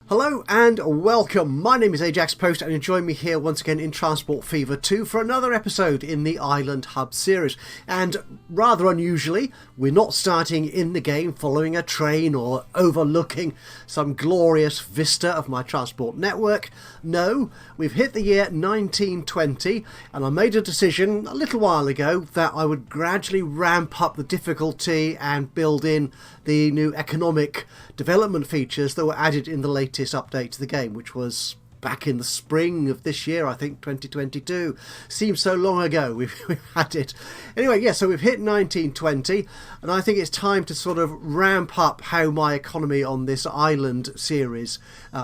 Hello and welcome. My name is Ajaxpost and you join me here once again in Transport Fever 2 for another episode in the Island Hub series. And rather unusually, we're not starting in the game following a train or overlooking some glorious vista of my transport network. No, we've hit the year 1920 and I made a decision a little while ago that I would gradually ramp up the difficulty and build in the new economic development features that were added in the latest update to the game, which was back in the spring of this year, I think 2022. Seems so long ago we've had it. Anyway, yeah, so we've hit 1920 and I think it's time to sort of ramp up how my economy on this island series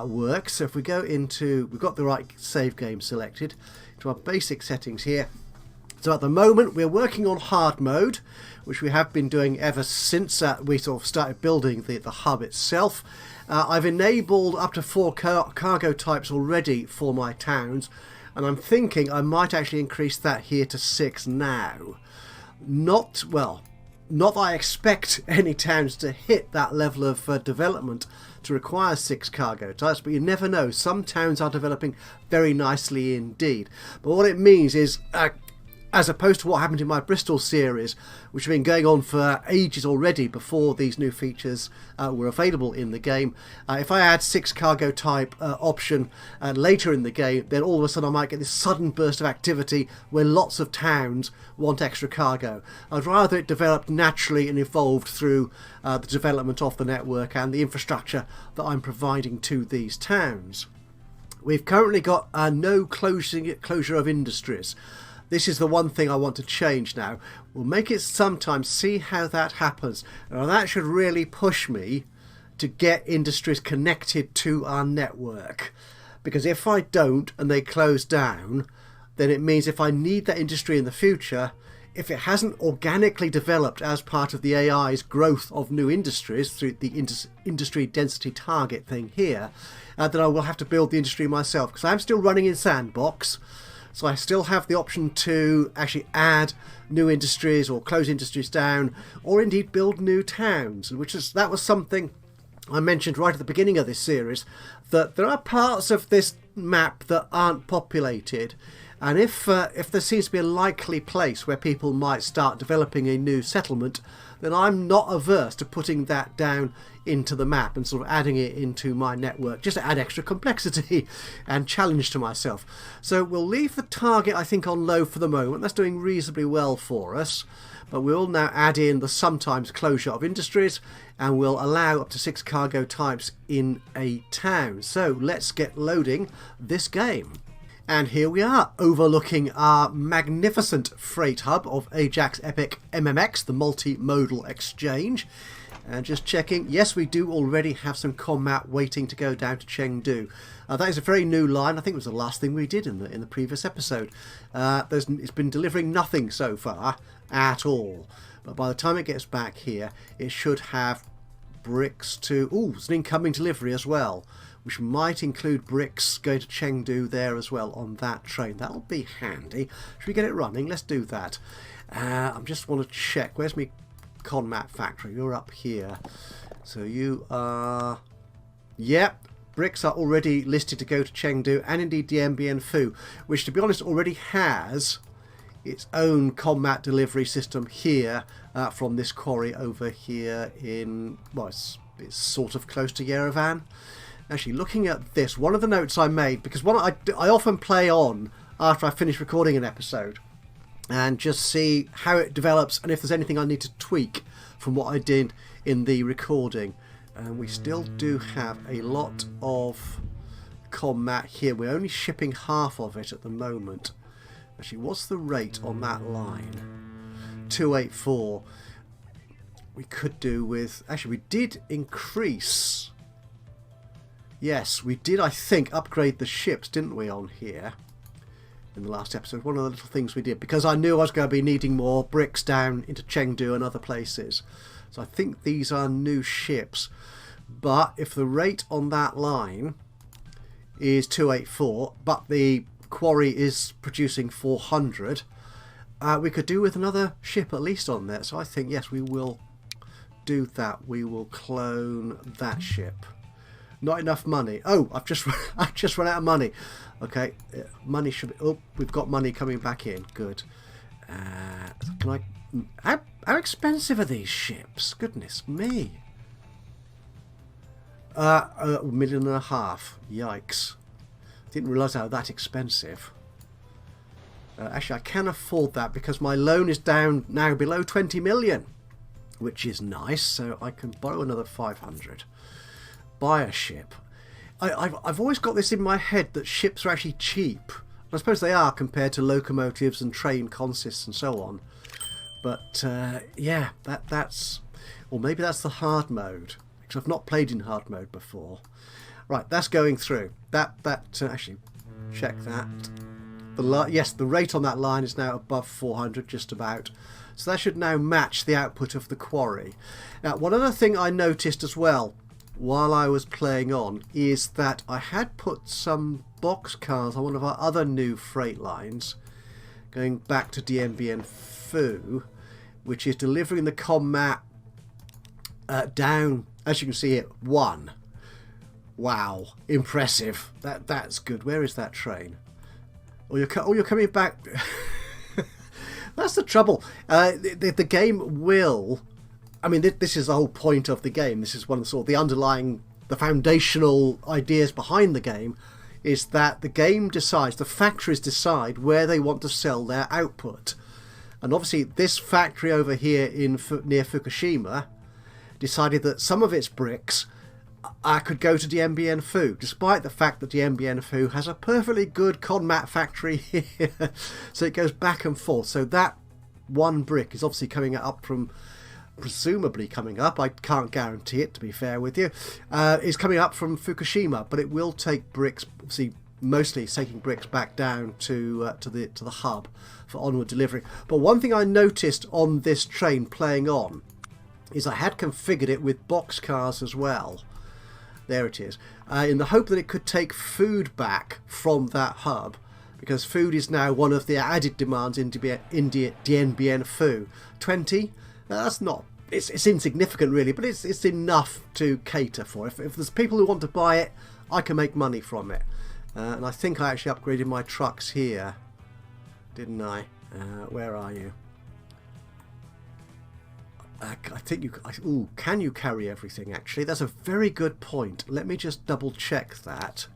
works. So if we go into, we've got the right save game selected, to our basic settings here. So at the moment we're working on hard mode, which we have been doing ever since we sort of started building the hub itself. I've enabled up to 4 cargo types already for my towns, and I'm thinking I might actually increase that here to 6 now. Not that I expect any towns to hit that level of development to require 6 cargo types, but you never know. Some towns are developing very nicely indeed. But what it means is, as opposed to what happened in my Bristol series, which have been going on for ages already before these new features were available in the game, if I add 6 cargo type option later in the game, then all of a sudden I might get this sudden burst of activity where lots of towns want extra cargo. I'd rather it developed naturally and evolved through the development of the network and the infrastructure that I'm providing to these towns. We've currently got no closure of industries. This is the one thing I want to change now. We'll make it sometime, see how that happens. Now that should really push me to get industries connected to our network. Because if I don't and they close down, then it means if I need that industry in the future, if it hasn't organically developed as part of the AI's growth of new industries through the industry density target thing here, then I will have to build the industry myself. Because I'm still running in Sandbox. So I still have the option to actually add new industries or close industries down, or indeed build new towns. That was something I mentioned right at the beginning of this series, that there are parts of this map that aren't populated, and if there seems to be a likely place where people might start developing a new settlement, then I'm not averse to putting that down into the map and sort of adding it into my network, just to add extra complexity and challenge to myself. So we'll leave the target, I think, on low for the moment. That's doing reasonably well for us, but we'll now add in the sometimes closure of industries, and we'll allow up to 6 cargo types in a town. So let's get loading this game. And here we are, overlooking our magnificent freight hub of Ajax Epic MMX, the multimodal exchange. And just checking, yes, we do already have some combat waiting to go down to Chengdu. That is a very new line. I think it was the last thing we did in the previous episode. It's been delivering nothing so far at all. But by the time it gets back here, it should have bricks to... Ooh, it's an incoming delivery as well, which might include bricks going to Chengdu there as well on that train. That'll be handy. Should we get it running? Let's do that. I just want to check. Where's my Conmat factory? You're up here. So you are... Yep, bricks are already listed to go to Chengdu, and indeed Dien Phu, which to be honest already has its own combat delivery system here from this quarry over here in... Well, it's sort of close to Yerevan. Actually, looking at this, one of the notes I made, because I often play on after I finish recording an episode and just see how it develops and if there's anything I need to tweak from what I did in the recording. And we still do have a lot of combat here. We're only shipping half of it at the moment. Actually, what's the rate on that line? 284. We could do with... Actually, we did increase... Yes, we did, I think, upgrade the ships, didn't we, on here in the last episode? One of the little things we did, because I knew I was going to be needing more bricks down into Chengdu and other places. So I think these are new ships. But if the rate on that line is 284, but the quarry is producing 400, we could do with another ship at least on there. So I think, yes, we will do that. We will clone that ship. Not enough money. Oh, I've just I've just run out of money. Okay, money should be... Oh, we've got money coming back in. Good. Can I... How expensive are these ships? Goodness me. $1.5 million. Yikes. Didn't realise how that expensive. Actually, I can afford that because my loan is down now below 20 million, which is nice. So I can borrow another 500. Buy a ship. I've always got this in my head that ships are actually cheap. I suppose they are compared to locomotives and train consists and so on. But yeah, that's... Or maybe that's the hard mode, because I've not played in hard mode before. Right, that's going through. Actually, check that. Yes, the rate on that line is now above 400, just about. So that should now match the output of the quarry. Now, one other thing I noticed as well while I was playing on is that I had put some boxcars on one of our other new freight lines, going back to DMBN Foo, which is delivering the commat down, as you can see it, 1. Wow, impressive. That's good. Where is that train? Oh, you're coming back. That's the trouble. The game will... I mean, this is the whole point of the game. This is one of the sort of the underlying, the foundational ideas behind the game, is that the game decides, the factories decide where they want to sell their output. And obviously this factory over here near Fukushima decided that some of its bricks could go to DMBN Foo, despite the fact that DMBN Foo has a perfectly good Conmat factory here. So it goes back and forth. So that one brick is obviously coming up from, presumably coming up, I can't guarantee it to be fair with you, is coming up from Fukushima, but it will take bricks, obviously mostly it's taking bricks back down to the hub for onward delivery. But one thing I noticed on this train playing on is I had configured it with boxcars as well. There it is, in the hope that it could take food back from that hub, because food is now one of the added demands in DNBN Foo. 20? That's not... It's insignificant really, but it's enough to cater for. If there's people who want to buy it, I can make money from it. And I think I actually upgraded my trucks here, didn't I? Where are you? I think you... Ooh, can you carry everything, actually? That's a very good point. Let me just double check that.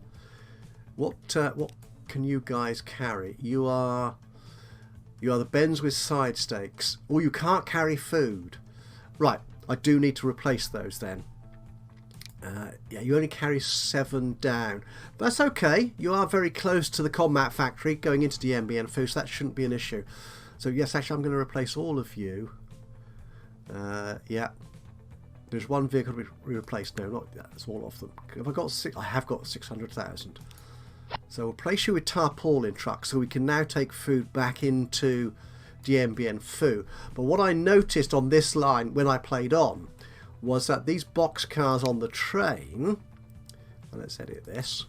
What can you guys carry? You are the Benz with side stakes. Oh, you can't carry food. Right, I do need to replace those then. Yeah, you only carry 7 down. But that's okay. You are very close to the Combat factory going into the MBN Foo, so that shouldn't be an issue. So yes, actually I'm going to replace all of you. Yeah. There's one vehicle to be replaced. No, not that. That's all of them. Have I got 6? I have got 600,000. So we'll place you with tarpaulin trucks so we can now take food back into DMBN Foo. But what I noticed on this line when I played on was that these box cars on the train, let's edit this,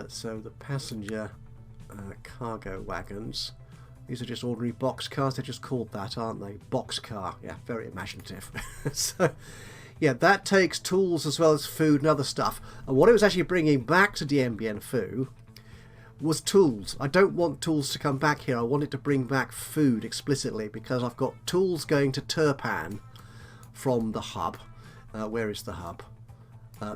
so the passenger cargo wagons, these are just ordinary box cars. They're just called that, aren't they? Box car. Yeah, very imaginative. So yeah, that takes tools as well as food and other stuff. And what it was actually bringing back to DMBN Foo was tools. I don't want tools to come back here. I want it to bring back food explicitly, because I've got tools going to Turpan from the hub. Where is the hub?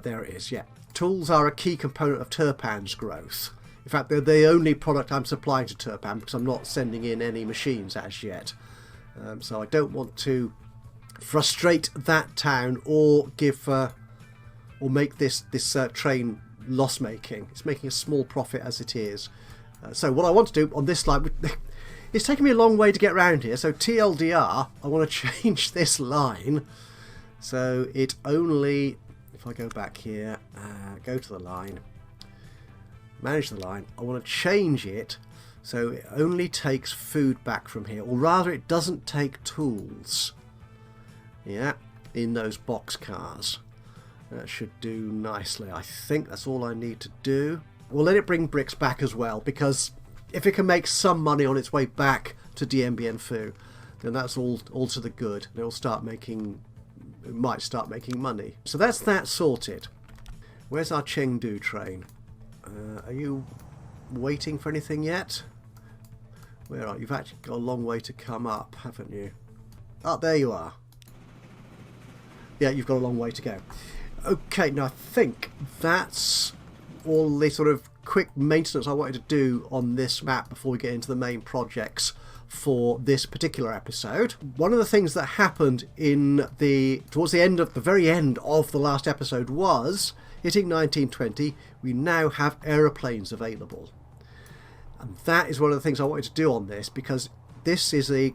There it is, yeah. Tools are a key component of Turpan's growth. In fact, they're the only product I'm supplying to Turpan, because I'm not sending in any machines as yet. So I don't want to frustrate that town or give or make this train loss making. It's making a small profit as it is. So what I want to do on this line, it's taken me a long way to get around here, so TLDR, I want to change this line so it only, if I go back here, go to the line, manage the line, I want to change it so it only takes food back from here, or rather it doesn't take tools. Yeah, in those box cars. That should do nicely. I think that's all I need to do. We'll let it bring bricks back as well, because if it can make some money on its way back to DMBN Foo, then that's all to the good. It might start making money. So that's that sorted. Where's our Chengdu train? Are you waiting for anything yet? Where are you? You've actually got a long way to come up, haven't you? Oh, there you are. Yeah, you've got a long way to go. Okay, now I think that's all the sort of quick maintenance I wanted to do on this map before we get into the main projects for this particular episode. One of the things that happened towards the very end of the last episode was, hitting 1920, we now have aeroplanes available. And that is one of the things I wanted to do on this, because this is a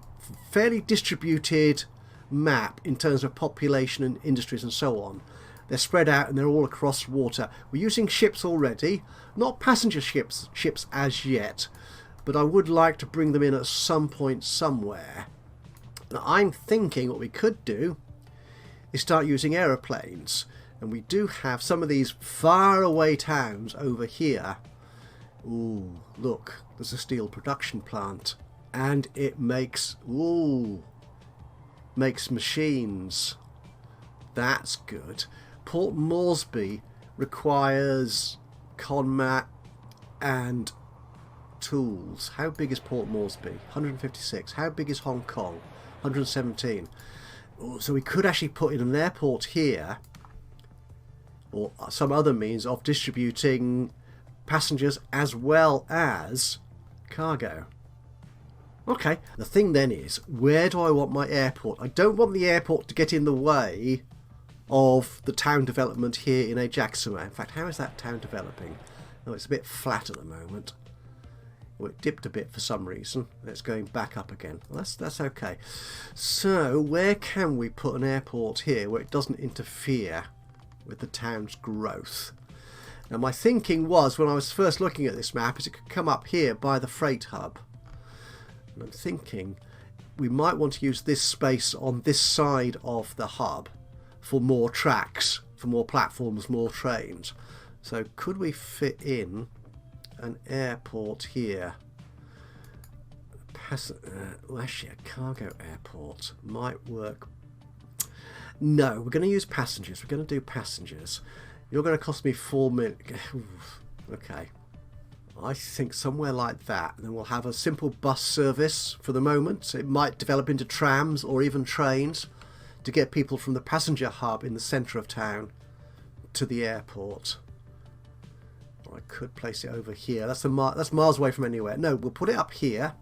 fairly distributed map in terms of population and industries and so on. They're spread out and they're all across water. We're using ships already, not passenger ships as yet, but I would like to bring them in at some point somewhere. Now, I'm thinking what we could do is start using aeroplanes, and we do have some of these faraway towns over here. Ooh, look, there's a steel production plant, and it makes machines. That's good. Port Moresby requires conmat and tools. How big is Port Moresby? 156. How big is Hong Kong? 117. Ooh, so we could actually put in an airport here, or some other means of distributing passengers as well as cargo. Okay, the thing then is, where do I want my airport? I don't want the airport to get in the way of the town development here in Ajaxpost. In fact, how is that town developing? Oh, it's a bit flat at the moment. Well, it dipped a bit for some reason. It's going back up again. Well, that's okay. So, where can we put an airport here where it doesn't interfere with the town's growth? Now, my thinking was, when I was first looking at this map, is it could come up here by the freight hub. And I'm thinking we might want to use this space on this side of the hub for more tracks, for more platforms, more trains. So could we fit in an airport here? Actually, a cargo airport might work. No, we're going to use passengers. We're going to do passengers. You're going to cost me 4 million. Okay. I think somewhere like that. And then we'll have a simple bus service for the moment. It might develop into trams or even trains to get people from the passenger hub in the centre of town to the airport. Or I could place it over here. That's miles away from anywhere. No, we'll put it up here.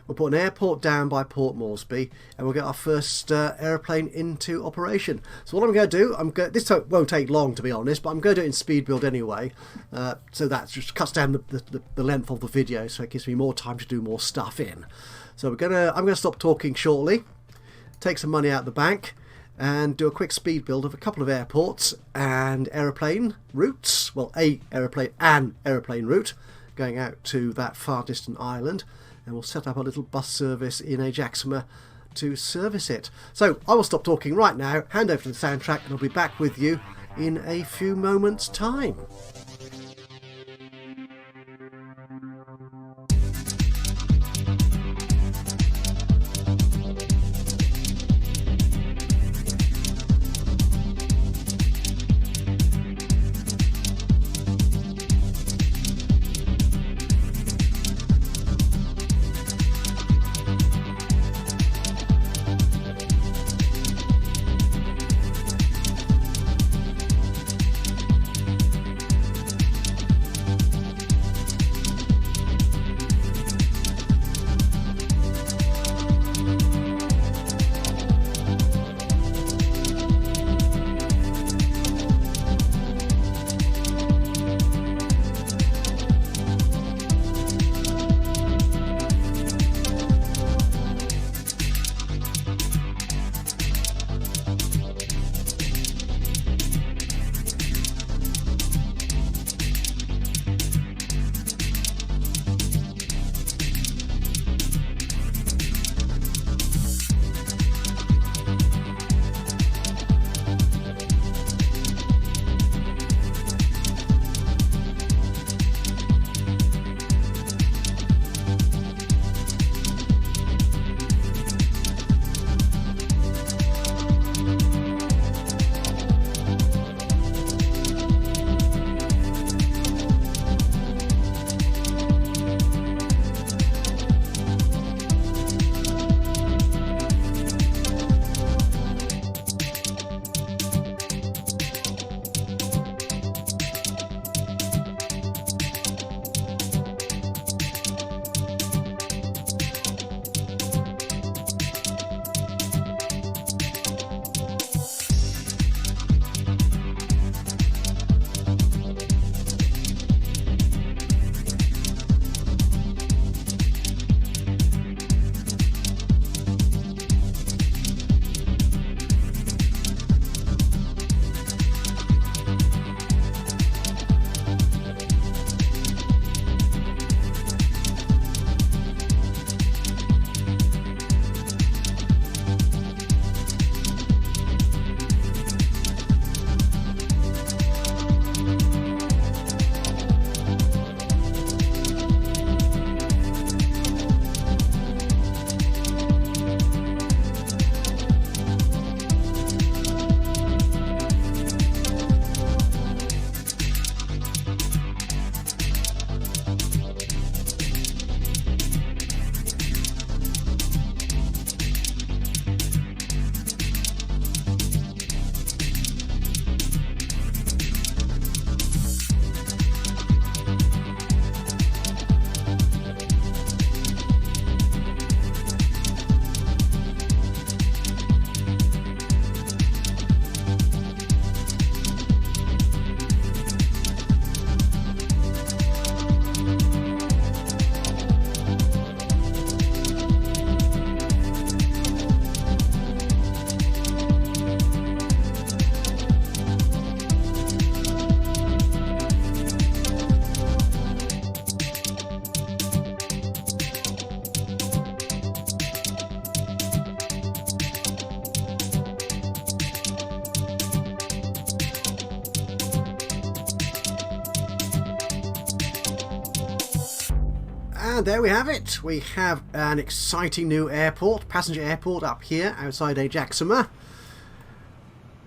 We'll put an airport down by Port Moresby, and we'll get our first aeroplane into operation. So what I'm going to do, this won't take long to be honest, but I'm going to do it in speed build anyway. So that just cuts down the length of the video, so it gives me more time to do more stuff in. So I'm going to stop talking shortly, take some money out of the bank, and do a quick speed build of a couple of airports and aeroplane routes. Well, an aeroplane route going out to that far distant island. And we'll set up a little bus service in Ajaxpost to service it. So I will stop talking right now, hand over to the soundtrack, and I'll be back with you in a few moments' time. And there we have it. We have an exciting new airport, passenger airport up here outside Ajaxpost.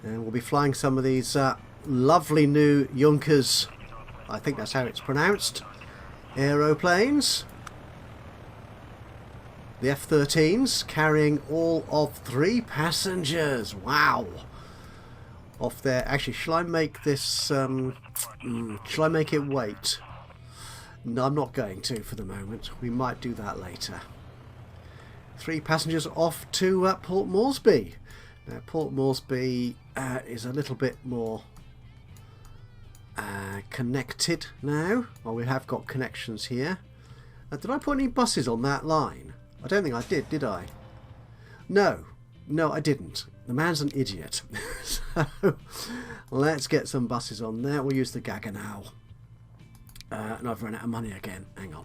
And we'll be flying some of these lovely new Junkers, I think that's how it's pronounced, aeroplanes. The F-13s carrying all of 3 passengers. Wow. Off there. Actually, shall I make this... shall I make it wait? No, I'm not going to for the moment. We might do that later. 3 passengers off to Port Moresby. Now, Port Moresby is a little bit more connected now. Well, we have got connections here. Did I put any buses on that line? I don't think I did I? No, I didn't. The man's an idiot. So, let's get some buses on there. We'll use the Gaggenau. And I've run out of money again. Hang on.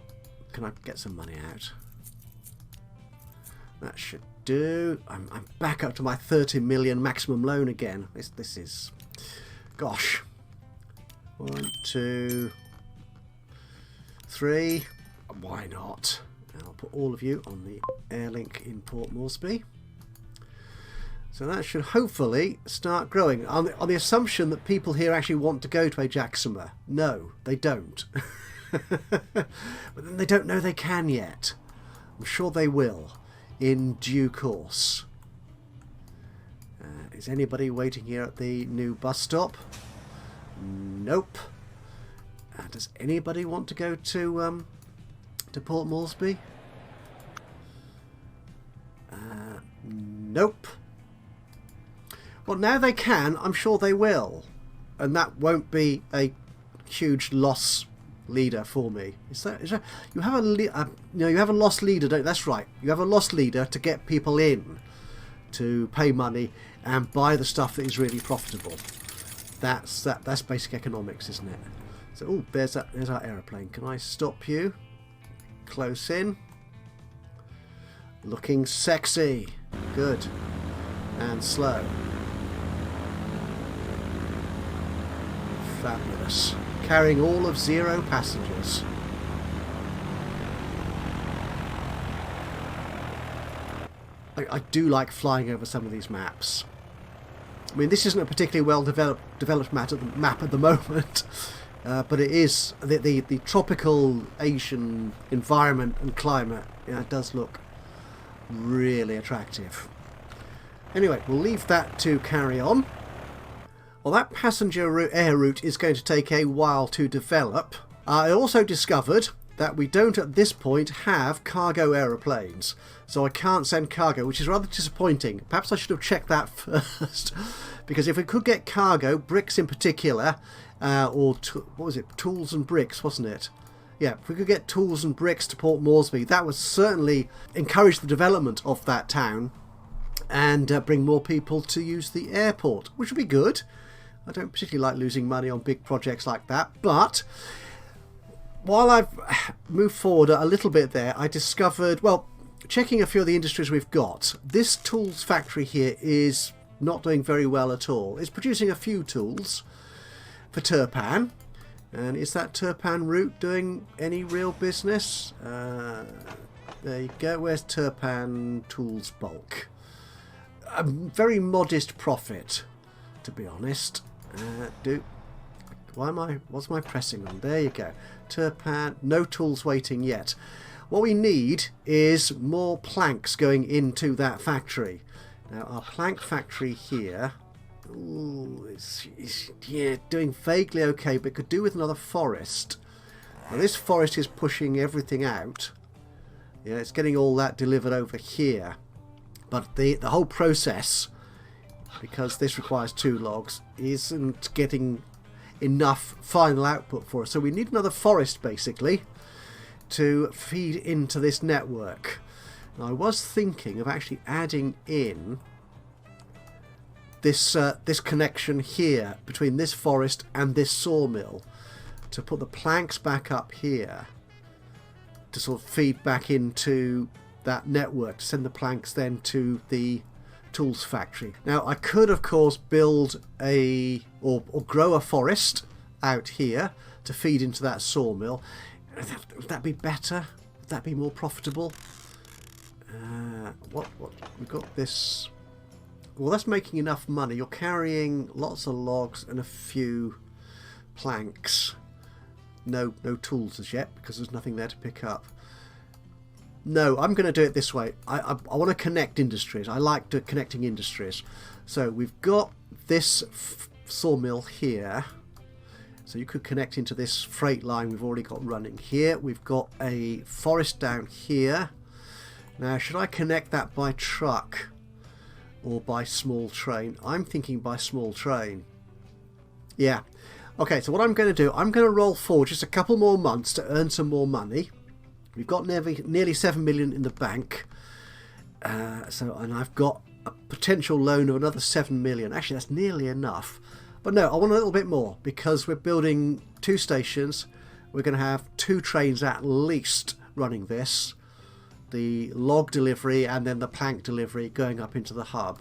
Can I get some money out? That should do. I'm back up to my 30 million maximum loan again. This is... Gosh. 1, 2, 3. Why not? I'll put all of you on the Airlink in Port Moresby. So that should hopefully start growing. On the assumption that people here actually want to go to Ajaxpost. No, they don't. But then they don't know they can yet. I'm sure they will in due course. Is anybody waiting here at the new bus stop? Nope. Does anybody want to go to Port Moresby? Nope. Well, now they can. I'm sure they will, and that won't be a huge loss leader for me. Is that you have you have a loss leader? Don't, that's right. You have a loss leader to get people in to pay money and buy the stuff that is really profitable. That's basic economics, isn't it? So, oh, there's our aeroplane. Can I stop you? Close in. Looking sexy. Good. And slow. Fabulous. Carrying all of 0 passengers. I do like flying over some of these maps. I mean, this isn't a particularly well developed map at the moment, but it is the tropical Asian environment and climate. It does look really attractive. Anyway, we'll leave that to carry on. Well, that passenger air route is going to take a while to develop. I also discovered that we don't at this point have cargo aeroplanes, so I can't send cargo, which is rather disappointing. Perhaps I should have checked that first, because if we could get cargo, bricks in particular, or what was it, tools and bricks, wasn't it? Yeah, if we could get tools and bricks to Port Moresby, that would certainly encourage the development of that town and bring more people to use the airport, which would be good. I don't particularly like losing money on big projects like that, but while I've moved forward a little bit there, I discovered, well, checking a few of the industries we've got, this tools factory here is not doing very well at all. It's producing a few tools for Turpan, and is that Turpan route doing any real business? There you go. Where's Turpan Tools Bulk? A very modest profit, to be honest. What's my pressing on? There you go. Turpan, no tools waiting yet. What we need is more planks going into that factory. Now our plank factory here, ooh, is doing vaguely okay, but could do with another forest. Now this forest is pushing everything out. Yeah, it's getting all that delivered over here. But the whole process, because this requires 2 logs, isn't getting enough final output for us. So we need another forest basically to feed into this network. Now I was thinking of actually adding in this this connection here between this forest and this sawmill to put the planks back up here to sort of feed back into that network, to send the planks then to the tools factory. Now I could of course build or grow a forest out here to feed into that sawmill. Would that be better? that be more profitable? What we've got this. Well, that's making enough money. You're carrying lots of logs and a few planks. No tools as yet because there's nothing there to pick up. No, I'm going to do it this way. I want to connect industries. I like connecting industries. So we've got this sawmill here. So you could connect into this freight line we've already got running here. We've got a forest down here. Now, should I connect that by truck or by small train? I'm thinking by small train. Yeah. Okay, so what I'm going to do, I'm going to roll forward just a couple more months to earn some more money. We've got nearly 7 million in the bank. And I've got a potential loan of another 7 million. Actually, that's nearly enough. But no, I want a little bit more because we're building 2 stations. We're going to have 2 trains at least running this. The log delivery and then the plank delivery going up into the hub.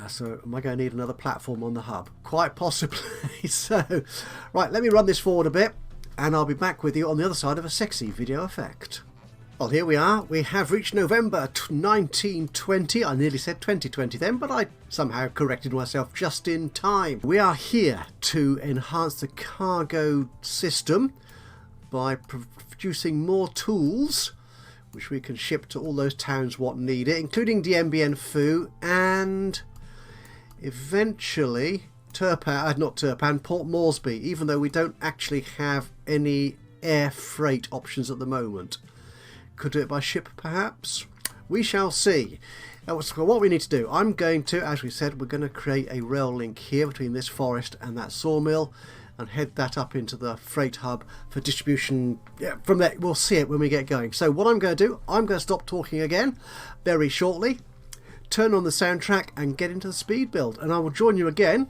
So am I going to need another platform on the hub? Quite possibly. So, right, let me run this forward a bit and I'll be back with you on the other side of a sexy video effect. Well, here we are. We have reached November 1920. I nearly said 2020 then, but I somehow corrected myself just in time. We are here to enhance the cargo system by producing more tools which we can ship to all those towns what need it, including Dien Phu and eventually Port Moresby, even though we don't actually have any air freight options at the moment. Could do it by ship perhaps? We shall see. So what we need to do, I'm going to, as we said, we're going to create a rail link here between this forest and that sawmill and head that up into the freight hub for distribution. Yeah, from there we'll see it when we get going. So what I'm going to do, I'm going to stop talking again very shortly, turn on the soundtrack and get into the speed build, and I will join you again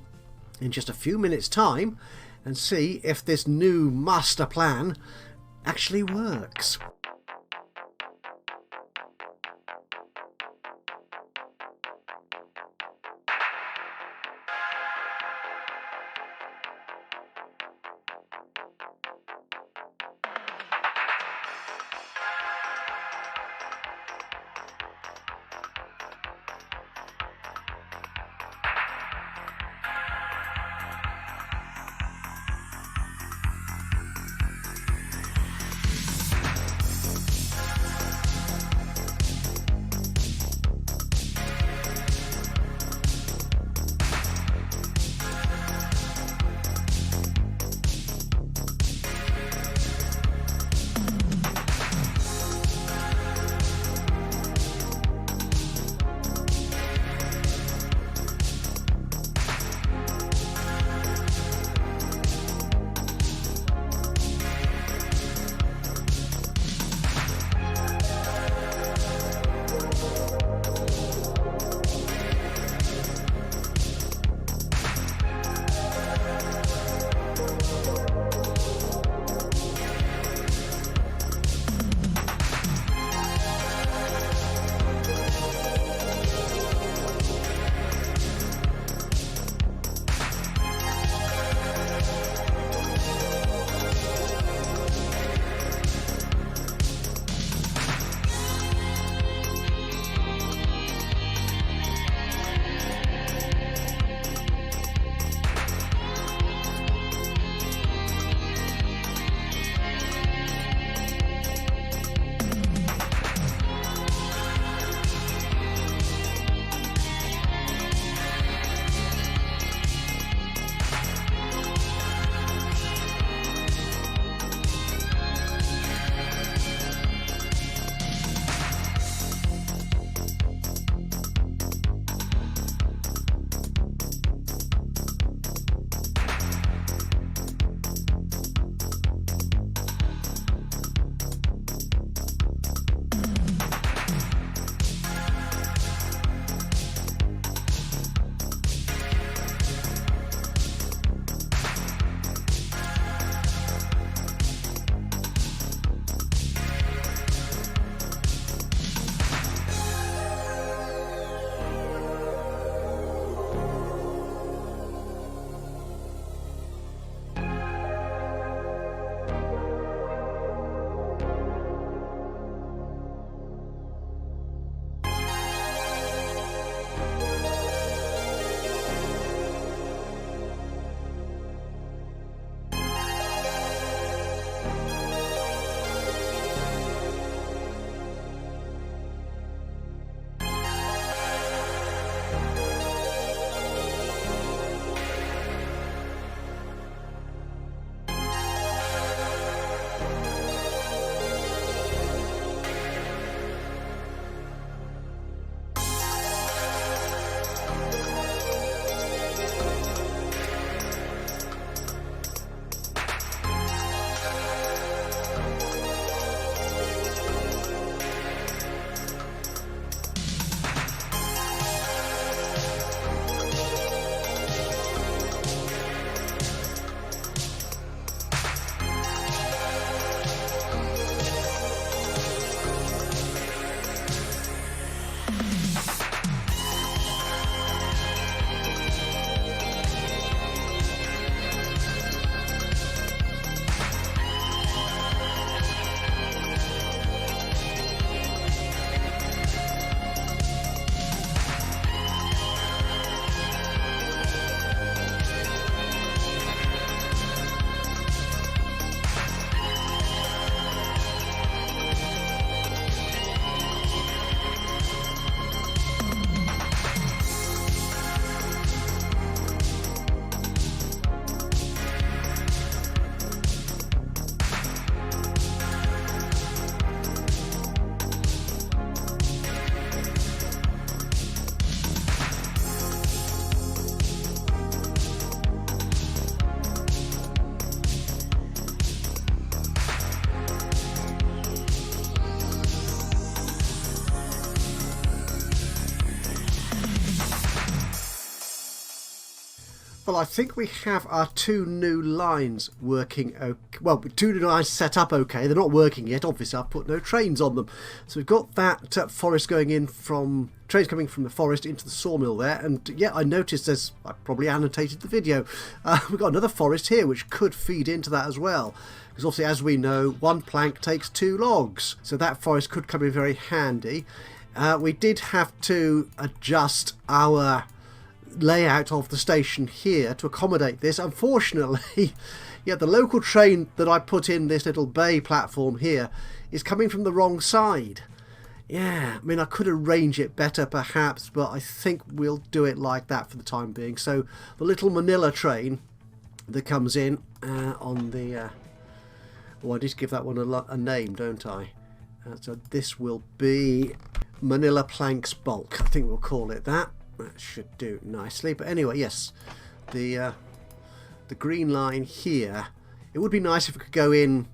in just a few minutes time and see if this new master plan actually works. well, I think we have our two new lines working okay. Well, two new lines set up okay. They're not working yet. Obviously, I've put no trains on them. So we've got that forest going in from... trains coming from the forest into the sawmill there. And yeah, I noticed there's... I probably annotated the video. We've got another forest here which could feed into that as well. Because obviously, as we know, one plank takes 2 logs. So that forest could come in very handy. We did have to adjust our layout of the station here to accommodate this. Unfortunately, yeah, the local train that I put in this little bay platform here is coming from the wrong side. Yeah, I mean, I could arrange it better perhaps, but I think we'll do it like that for the time being. So the little Manila train that comes in on the... oh, I need to give that one a name, don't I? So this will be Manila Planks Bulk. I think we'll call it that. That should do nicely. But anyway, yes, the green line here. It would be nice if it could go in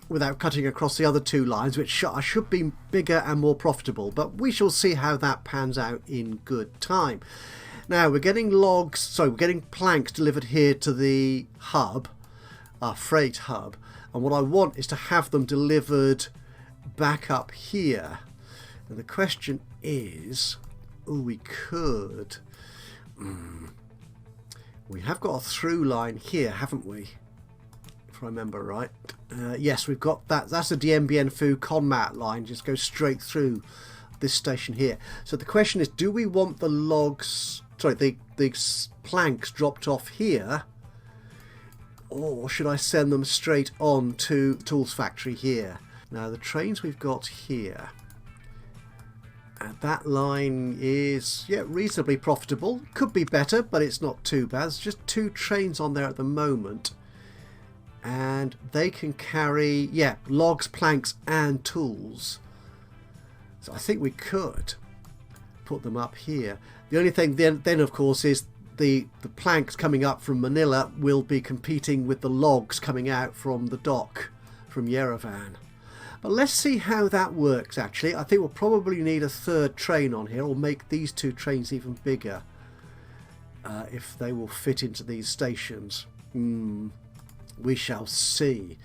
without cutting across the other 2 lines, which should be bigger and more profitable. But we shall see how that pans out in good time. Now we're getting we're getting planks delivered here to the hub, our freight hub. And what I want is to have them delivered back up here. And the question is... oh, we could. We have got a through line here, haven't we? If I remember right. Yes, we've got that. That's a DMBN Fu Conmat line. Just goes straight through this station here. So the question is, do we want the logs... sorry, the planks dropped off here? Or should I send them straight on to the tools factory here? Now, the trains we've got here... that line is, yeah, reasonably profitable. Could be better, but it's not too bad. There's just 2 trains on there at the moment. And they can carry, yeah, logs, planks and tools. So I think we could put them up here. The only thing then of course, is the planks coming up from Manila will be competing with the logs coming out from the dock from Yerevan. But let's see how that works, actually. I think we'll probably need a 3rd train on here, or make these 2 trains even bigger. If they will fit into these stations. We shall see.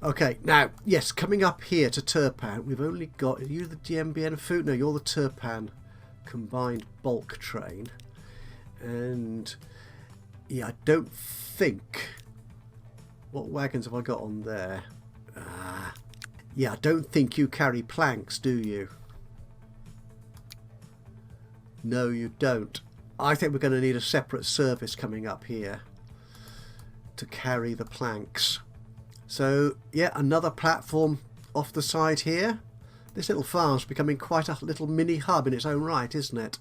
Okay, now, yes, coming up here to Turpan, we've only got... are you the DMBN Food? No, you're the Turpan combined bulk train. And, yeah, I don't think... what wagons have I got on there? Yeah, I don't think you carry planks, do you? No, you don't. I think we're going to need a separate service coming up here to carry the planks. So, yeah, another platform off the side here. This little farm's becoming quite a little mini hub in its own right, isn't it?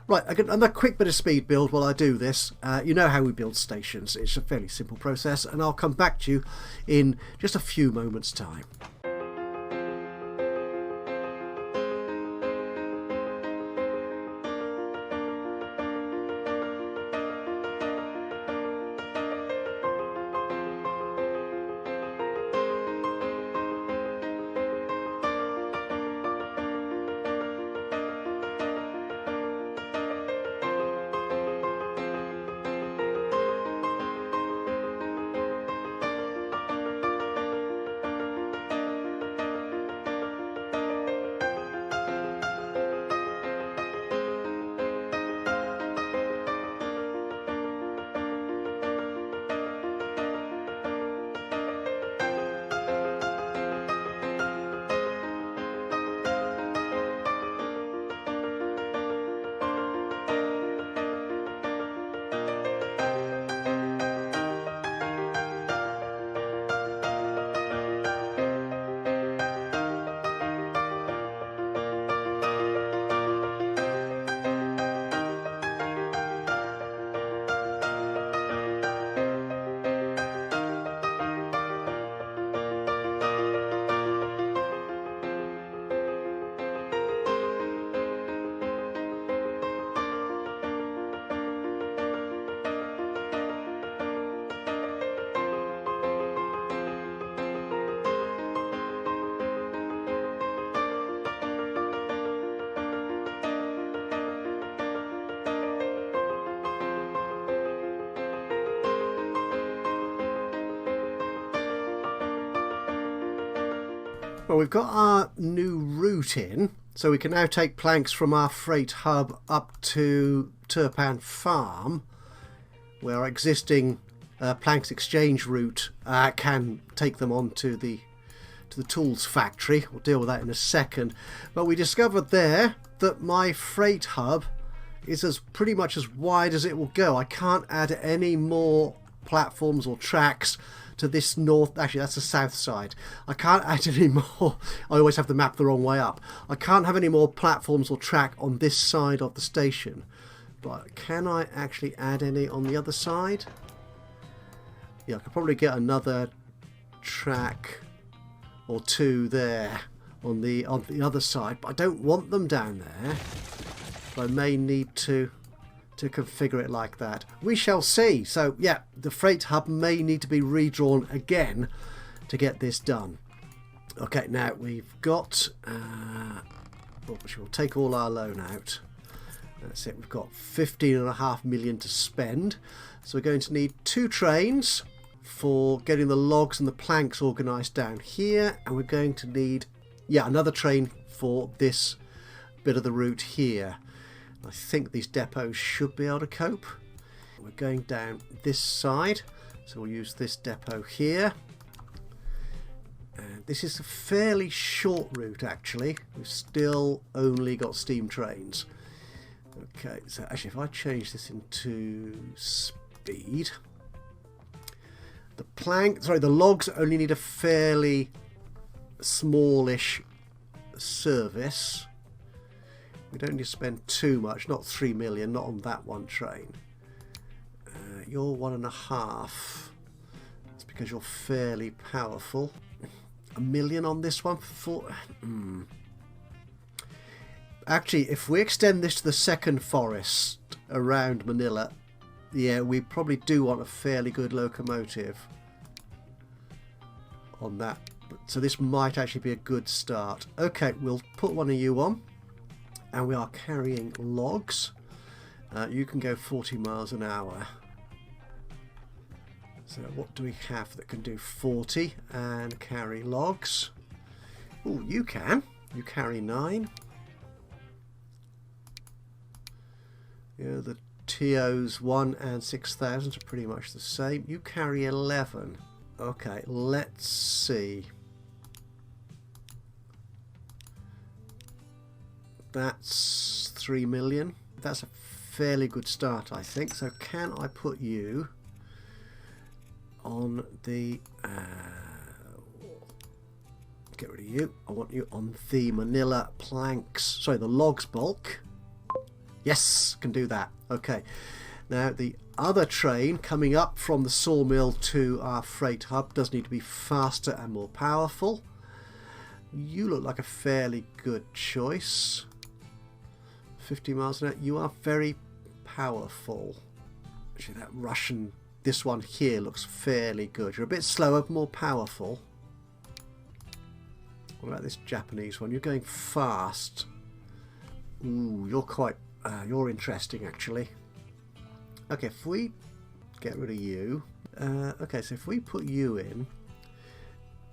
Right, another quick bit of speed build while I do this. You know how we build stations. It's a fairly simple process, and I'll come back to you in just a few moments' time. Well, we've got our new route in, so we can now take planks from our freight hub up to Turpan Farm, where our existing planks exchange route can take them on to the tools factory. We'll deal with that in a second. But we discovered there that my freight hub is pretty much as wide as it will go. I can't add any more platforms or tracks to this north. Actually, that's the south side. I can't add any more. I always have the map the wrong way up. I can't have any more platforms or track on this side of the station. But can I actually add any on the other side? Yeah, I could probably get another track or two there on the other side, but I don't want them down there. I may need to configure it like that. We shall see. So yeah, the freight hub may need to be redrawn again to get this done. Okay, now we've got we'll take all our loan out. That's it. We've got 15.5 million to spend, so we're going to need 2 trains for getting the logs and the planks organised down here, and we're going to need another train for this bit of the route here. I think these depots should be able to cope. We're going down this side, so we'll use this depot here. And this is a fairly short route actually. We've still only got steam trains. Okay, so actually if I change this into speed, the logs only need a fairly smallish service. We don't need to spend too much, not 3 million, not on that one train. You're 1.5. That's because you're fairly powerful. 1 million on this one for Actually, if we extend this to the second forest around Manila, yeah, we probably do want a fairly good locomotive on that. So this might actually be a good start. Okay, we'll put one of you on. And we are carrying logs. You can go 40 miles an hour. So what do we have that can do 40 and carry logs? Oh, you can. You carry 9. Yeah, the TOs 1 and 6,000 are pretty much the same. You carry 11. Okay, let's see. That's 3 million. That's a fairly good start, I think. So can I put you on the get rid of you. I want you on the Manila planks. Sorry, the logs bulk. Yes, can do that. Okay. Now the other train coming up from the sawmill to our freight hub does need to be faster and more powerful. You look like a fairly good choice. 50 miles an hour. You are very powerful. Actually, that Russian, this one here looks fairly good. You're a bit slower, but more powerful. What about this Japanese one? You're going fast. Ooh, you're quite, you're interesting actually. Okay, if we get rid of you. Okay, so if we put you in,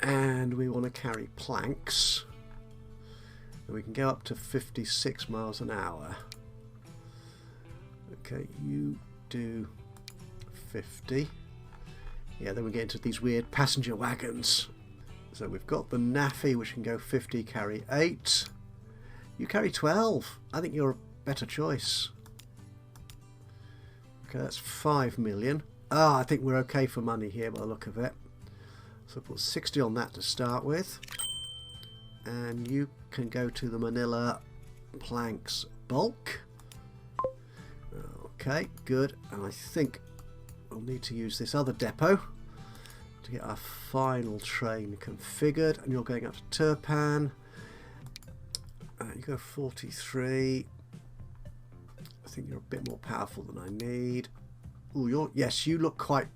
and we want to carry planks, we can go up to 56 miles an hour. Okay, you do 50. Yeah, then we get into these weird passenger wagons. So we've got the NAFI, which can go 50, carry 8. You carry 12. I think you're a better choice. Okay, that's 5 million. Ah, I think we're okay for money here by the look of it. So put 60 on that to start with. And you can go to the Manila planks bulk. Okay, good. And I think we'll need to use this other depot to get our final train configured. And you're going up to Turpan. You go 43. I think you're a bit more powerful than I need. Oh, yes, you look quite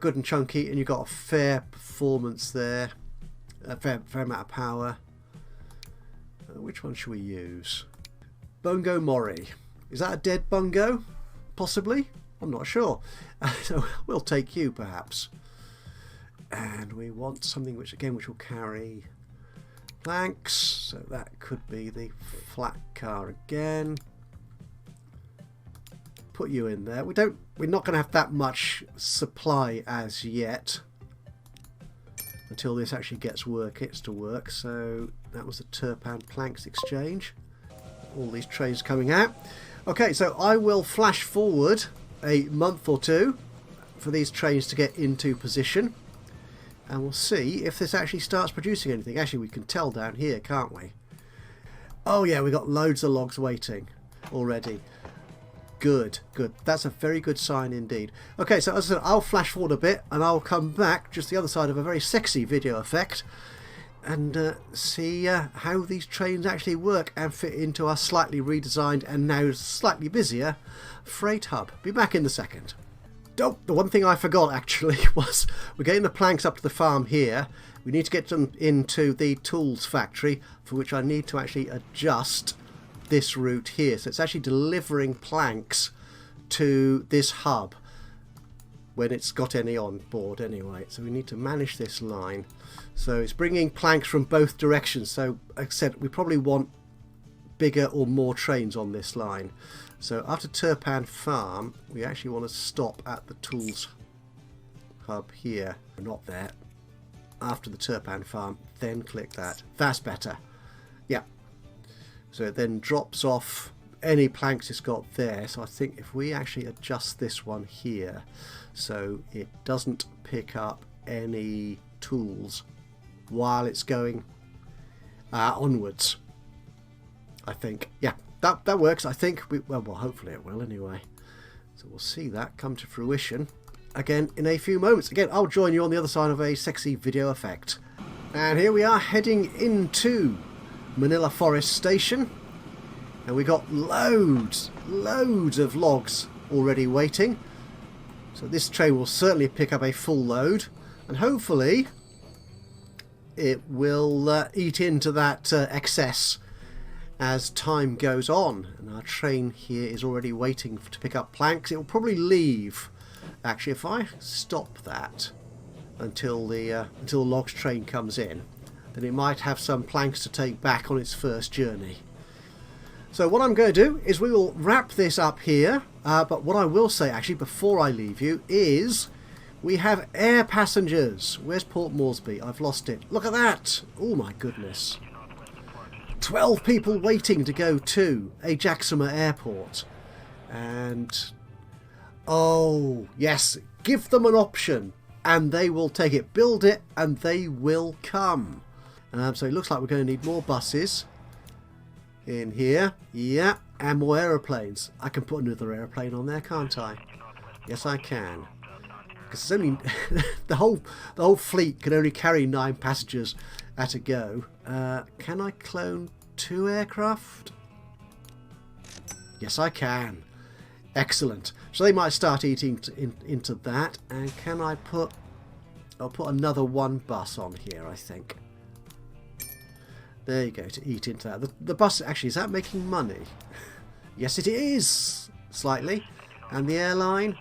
good and chunky, and you've got a fair performance there. A fair amount of power. Which one should we use? Bungo Mori. Is that a dead bungo? Possibly? I'm not sure. So we'll take you perhaps. And we want something which will carry planks. So that could be the flat car again. Put you in there. We're not going to have that much supply as yet until this actually gets to work. So that was the Turpan planks exchange. All these trains coming out. Okay, so I will flash forward a month or two for these trains to get into position, and we'll see if this actually starts producing anything. Actually, we can tell down here, can't we? Oh yeah, we got loads of logs waiting already. Good, good. That's a very good sign indeed. Okay, so as I said, I'll flash forward a bit and I'll come back just the other side of a very sexy video effect and see how these trains actually work and fit into our slightly redesigned and now slightly busier freight hub. Be back in a second. Oh, the one thing I forgot actually was we're getting the planks up to the farm here. We need to get them into the tools factory, for which I need to actually adjust this route here. So it's actually delivering planks to this hub when it's got any on board anyway. So we need to manage this line. So it's bringing planks from both directions. So like I said, we probably want bigger or more trains on this line. So after Turpan Farm, we actually want to stop at the tools hub here. Not there. After the Turpan Farm, then click that. That's better. Yeah. So it then drops off any planks it's got there. So I think if we actually adjust this one here so it doesn't pick up any tools while it's going onwards, I think. Yeah. That works, I think. Well, hopefully it will anyway. So we'll see that come to fruition again in a few moments. Again, I'll join you on the other side of a sexy video effect. And here we are heading into Manila Forest Station. And we got loads of logs already waiting. So this train will certainly pick up a full load. And hopefully it will eat into that excess as time goes on. And our train here is already waiting to pick up planks. It will probably leave. Actually, if I stop that until the logs train comes in, then it might have some planks to take back on its first journey. So what I'm going to do is we will wrap this up here. But what I will say actually before I leave you is we have air passengers. Where's Port Moresby? I've lost it. Look at that. Oh my goodness. 12 people waiting to go to Ajaxpost Airport. And oh yes, give them an option and they will take it. Build it and they will come. So it looks like we're going to need more buses in here. Yeah, and more aeroplanes. I can put another aeroplane on there, can't I? Yes, I can. Because it's only the whole fleet can only carry 9 passengers at a go. Can I clone 2 aircraft? Yes, I can. Excellent. So they might start eating into that. And can I put... I'll put another 1 bus on here, I think. There you go, to eat into that. The bus, actually, is that making money? Yes, it is. Slightly. And the airline?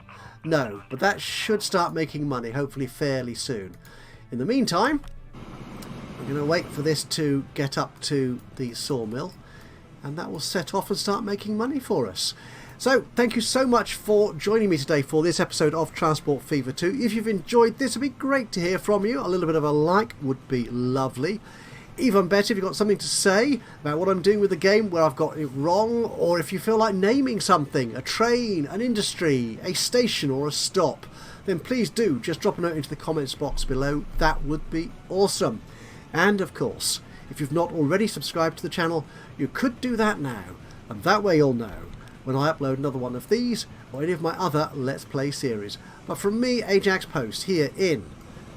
No, but that should start making money, hopefully fairly soon. In the meantime, we're going to wait for this to get up to the sawmill, and that will set off and start making money for us. So, thank you so much for joining me today for this episode of Transport Fever 2. If you've enjoyed this, it'd be great to hear from you. A little bit of a like would be lovely. Even better if you've got something to say about what I'm doing with the game, where I've got it wrong, or if you feel like naming something, a train, an industry, a station or a stop, then please do just drop a note into the comments box below. That would be awesome. And of course, if you've not already subscribed to the channel, you could do that now, and that way you'll know when I upload another one of these or any of my other Let's Play series. But from me, Ajaxpost, here in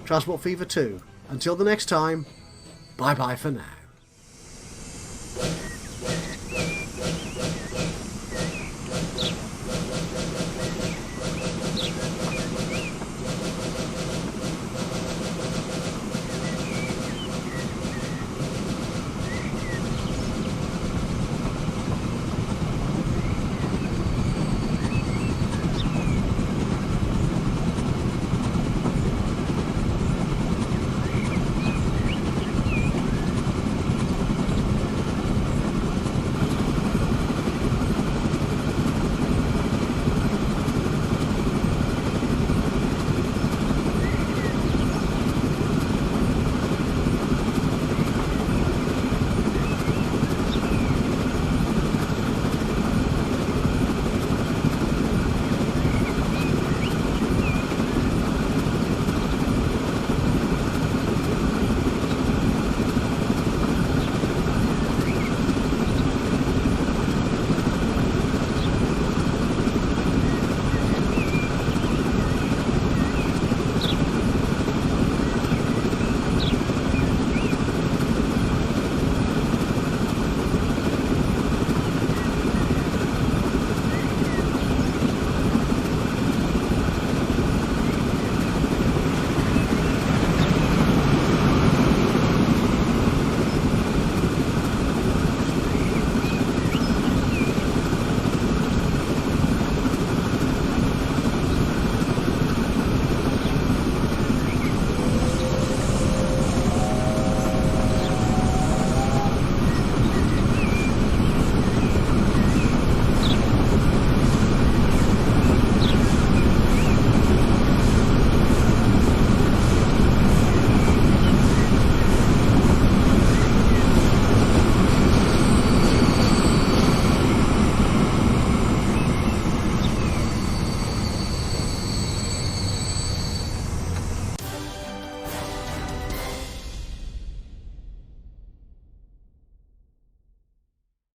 Transport Fever 2, until the next time, bye bye for now.